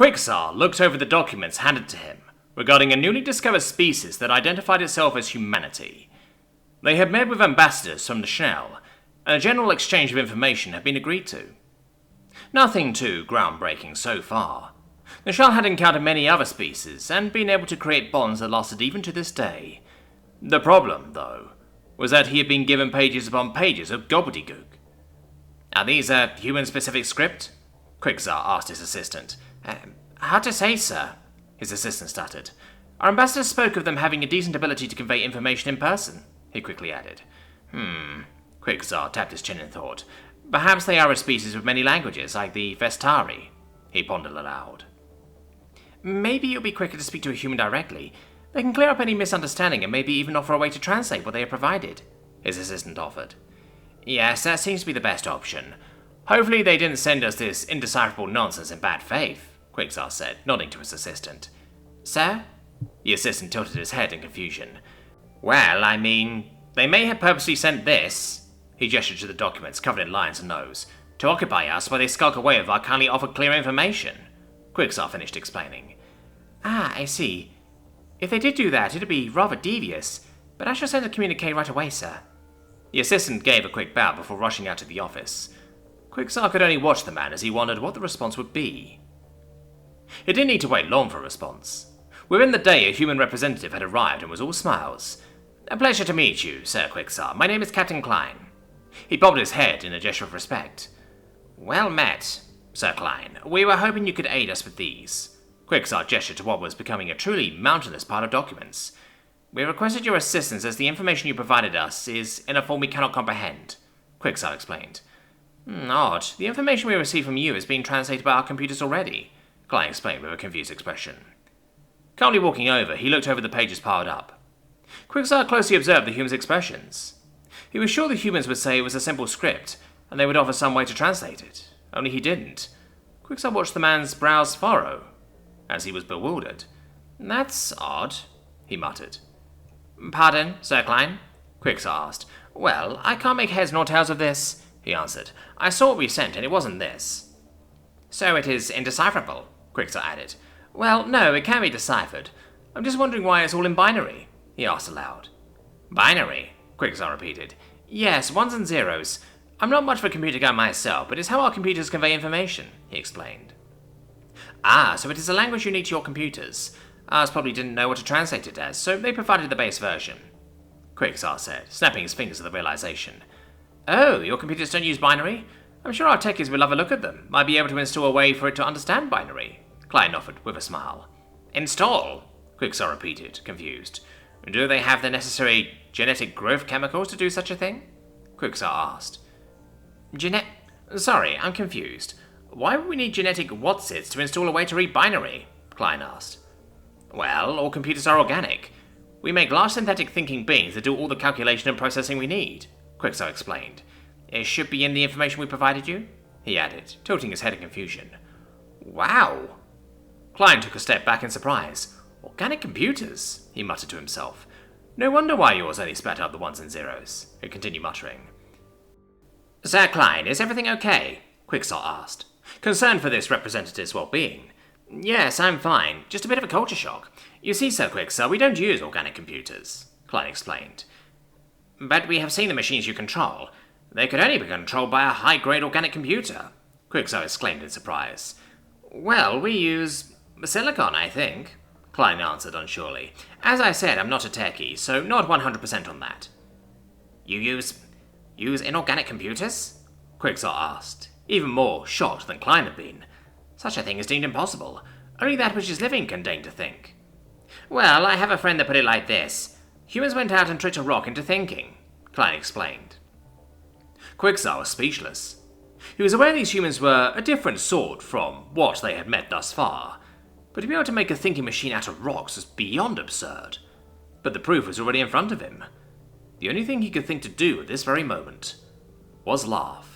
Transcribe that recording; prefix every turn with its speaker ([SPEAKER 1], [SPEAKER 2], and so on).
[SPEAKER 1] Quixar looked over the documents handed to him regarding a newly discovered species that identified itself as humanity. They had met with ambassadors from the shell, and a general exchange of information had been agreed to. Nothing too groundbreaking so far. The shell had encountered many other species and been able to create bonds that lasted even to this day. The problem, though, was that he had been given pages upon pages of gobbledygook. "Are these a human-specific script?" Quixar asked his assistant. "Hard to say, sir," his assistant stuttered. "Our ambassador spoke of them having a decent ability to convey information in person," he quickly added. Quixar tapped his chin in thought. "Perhaps they are a species with many languages, like the Vestari," he pondered aloud. "Maybe it'll be quicker to speak to a human directly. They can clear up any misunderstanding and maybe even offer a way to translate what they have provided," his assistant offered. "Yes, that seems to be the best option. Hopefully they didn't send us this indecipherable nonsense in bad faith," Quixar said, nodding to his assistant. "Sir?" The assistant tilted his head in confusion. "Well, I mean, they may have purposely sent this," he gestured to the documents covered in lines and no's, "to occupy us while they skulk away with our kindly offered clear information," Quixar finished explaining. "Ah, I see. If they did do that, it'd be rather devious, but I shall send a communique right away, sir." The assistant gave a quick bow before rushing out of the office. Quixar could only watch the man as he wondered what the response would be. He didn't need to wait long for a response. Within the day, a human representative had arrived and was all smiles. "A pleasure to meet you, Sir Quixar. My name is Captain Klein." He bobbed his head in a gesture of respect. "Well met, Sir Klein. We were hoping you could aid us with these." Quixar gestured to what was becoming a truly mountainous pile of documents. "We requested your assistance as the information you provided us is in a form we cannot comprehend," Quixar explained. "Odd. The information we received from you is being translated by our computers already," Klein explained with a confused expression. Calmly walking over, he looked over the pages piled up. Quixar closely observed the humans' expressions. He was sure the humans would say it was a simple script, and they would offer some way to translate it. Only he didn't. Quixar watched the man's brows furrow, as he was bewildered. "That's odd," he muttered. "Pardon, Sir Klein?" Quixar asked. "Well, I can't make heads nor tails of this," he answered. "I saw what we sent, and it wasn't this." "So it is indecipherable," Quixar added. "Well, no, it can be deciphered. I'm just wondering why it's all in binary," he asked aloud. "Binary?" Quixar repeated. "Yes, ones and zeros. I'm not much of a computer guy myself, but it's how our computers convey information," he explained. "Ah, so it is a language unique to your computers. Ours probably didn't know what to translate it as, so they provided the base version," Quixar said, snapping his fingers at the realization. "Oh, your computers don't use binary? I'm sure our techies will have a look at them. Might be able to install a way for it to understand binary," Klein offered with a smile. "Install?" Quixar repeated, confused. "Do they have the necessary genetic growth chemicals to do such a thing?" Quixar asked. Sorry, I'm confused. Why would we need genetic whatsits to install a way to read binary?" Klein asked. "Well, all computers are organic. We make large synthetic thinking beings that do all the calculation and processing we need," Quixar explained. "It should be in the information we provided you," he added, tilting his head in confusion. "Wow!" Klein took a step back in surprise. "Organic computers," he muttered to himself. "No wonder why yours only spat out the ones and zeros," he continued muttering. "Sir Klein, is everything okay?" Quixar asked, concerned for this representative's well-being. "Yes, I'm fine. Just a bit of a culture shock. You see, Sir Quixar, we don't use organic computers," Klein explained. "But we have seen the machines you control. They could only be controlled by a high-grade organic computer," Quixar exclaimed in surprise. "Well, we use silicon, I think," Klein answered unsurely. "As I said, I'm not a techie, so not 100% on that." "You use inorganic computers?" Quixar asked, even more shocked than Klein had been. "Such a thing is deemed impossible. Only that which is living can deign to think." "Well, I have a friend that put it like this. Humans went out and tricked a rock into thinking," Klein explained. Quixar was speechless. He was aware these humans were a different sort from what they had met thus far, but to be able to make a thinking machine out of rocks was beyond absurd. But the proof was already in front of him. The only thing he could think to do at this very moment was laugh.